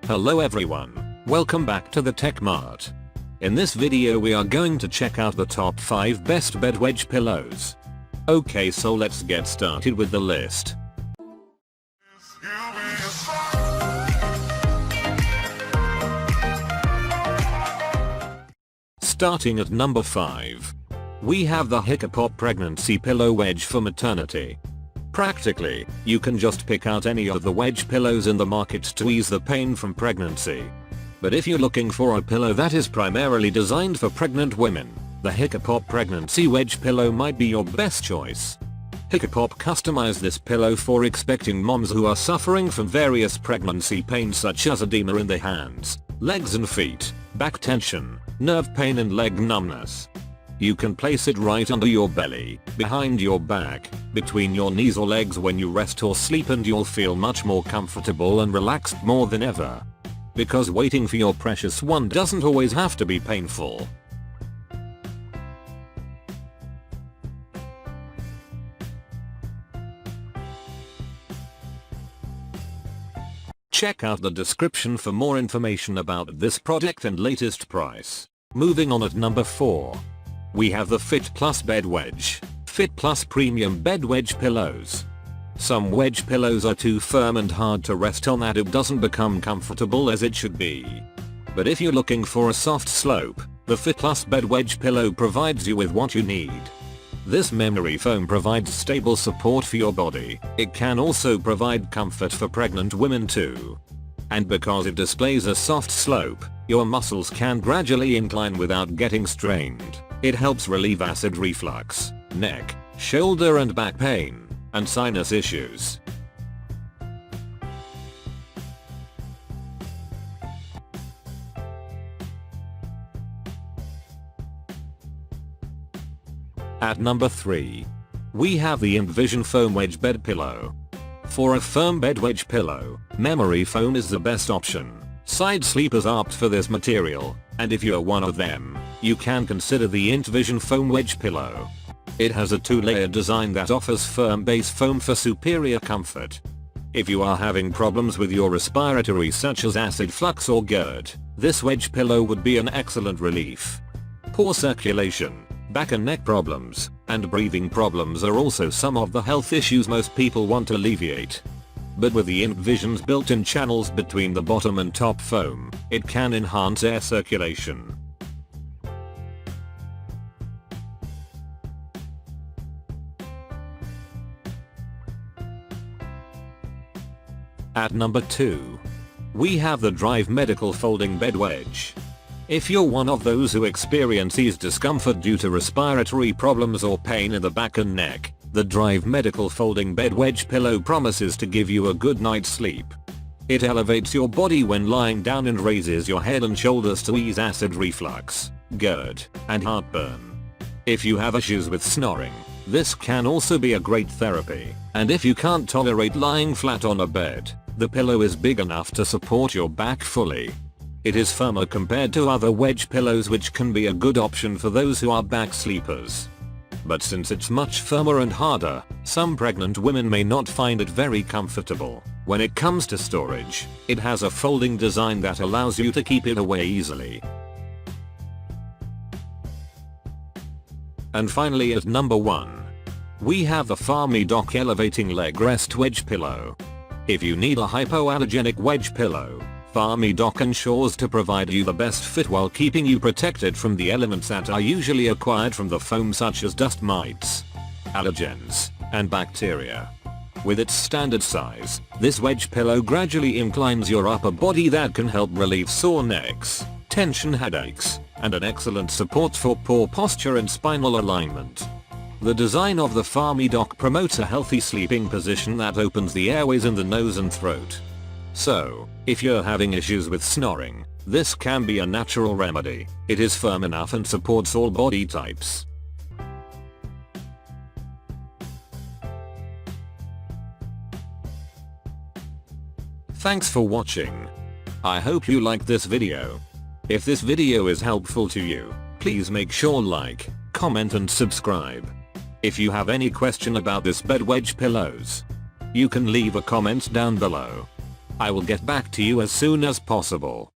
Hello everyone, welcome back to the Tech Mart. In this video we are going to check out the top 5 best bed wedge pillows. Okay, so let's get started with the list. Starting at number 5. We have the Hiccapop Pregnancy Pillow Wedge for Maternity. Practically, you can just pick out any of the wedge pillows in the market to ease the pain from pregnancy. But if you're looking for a pillow that is primarily designed for pregnant women, the Hiccapop Pregnancy Wedge Pillow might be your best choice. Hiccapop customized this pillow for expecting moms who are suffering from various pregnancy pains such as edema in the hands, legs and feet, back tension, nerve pain and leg numbness. You can place it right under your belly, behind your back, between your knees or legs when you rest or sleep, and you'll feel much more comfortable and relaxed more than ever. Because waiting for your precious one doesn't always have to be painful. Check out the description for more information about this product and latest price. Moving on at number 4. We have the FitPlus Bed Wedge, FitPlus Premium Bed Wedge Pillows. Some wedge pillows are too firm and hard to rest on that it doesn't become comfortable as it should be. But if you're looking for a soft slope, the FitPlus Bed Wedge Pillow provides you with what you need. This memory foam provides stable support for your body. It can also provide comfort for pregnant women too. And because it displays a soft slope, your muscles can gradually incline without getting strained. It helps relieve acid reflux, neck, shoulder and back pain, and sinus issues. At number 3. We have the InteVision Foam Wedge Bed Pillow. For a firm bed wedge pillow, memory foam is the best option. Side sleepers opt for this material, and if you're one of them, you can consider the InteVision Foam Wedge Pillow. It has a 2-layer design that offers firm base foam for superior comfort. If you are having problems with your respiratory such as acid flux or GERD, this wedge pillow would be an excellent relief. Poor circulation, back and neck problems, and breathing problems are also some of the health issues most people want to alleviate. But with the InteVision's built-in channels between the bottom and top foam, it can enhance air circulation. At number 2. We have the Drive Medical Folding Bed Wedge. If you're one of those who experiences discomfort due to respiratory problems or pain in the back and neck, the Drive Medical Folding Bed Wedge Pillow promises to give you a good night's sleep. It elevates your body when lying down and raises your head and shoulders to ease acid reflux, GERD, and heartburn. If you have issues with snoring, this can also be a great therapy, and if you can't tolerate lying flat on a bed, the pillow is big enough to support your back fully. It is firmer compared to other wedge pillows, which can be a good option for those who are back sleepers. But since it's much firmer and harder, some pregnant women may not find it very comfortable. When it comes to storage, it has a folding design that allows you to keep it away easily. And finally at number 1. We have the FharMeDoc Elevating Leg Rest Wedge Pillow. If you need a hypoallergenic wedge pillow, FharMeDoc ensures to provide you the best fit while keeping you protected from the elements that are usually acquired from the foam such as dust mites, allergens, and bacteria. With its standard size, this wedge pillow gradually inclines your upper body that can help relieve sore necks, tension headaches, and an excellent support for poor posture and spinal alignment. The design of the FharMeDoc promotes a healthy sleeping position that opens the airways in the nose and throat. So, if you're having issues with snoring, this can be a natural remedy. It is firm enough and supports all body types. Thanks for watching. I hope you liked this video. If this video is helpful to you, please make sure like, comment and subscribe. If you have any question about this bed wedge pillows, you can leave a comment down below. I will get back to you as soon as possible.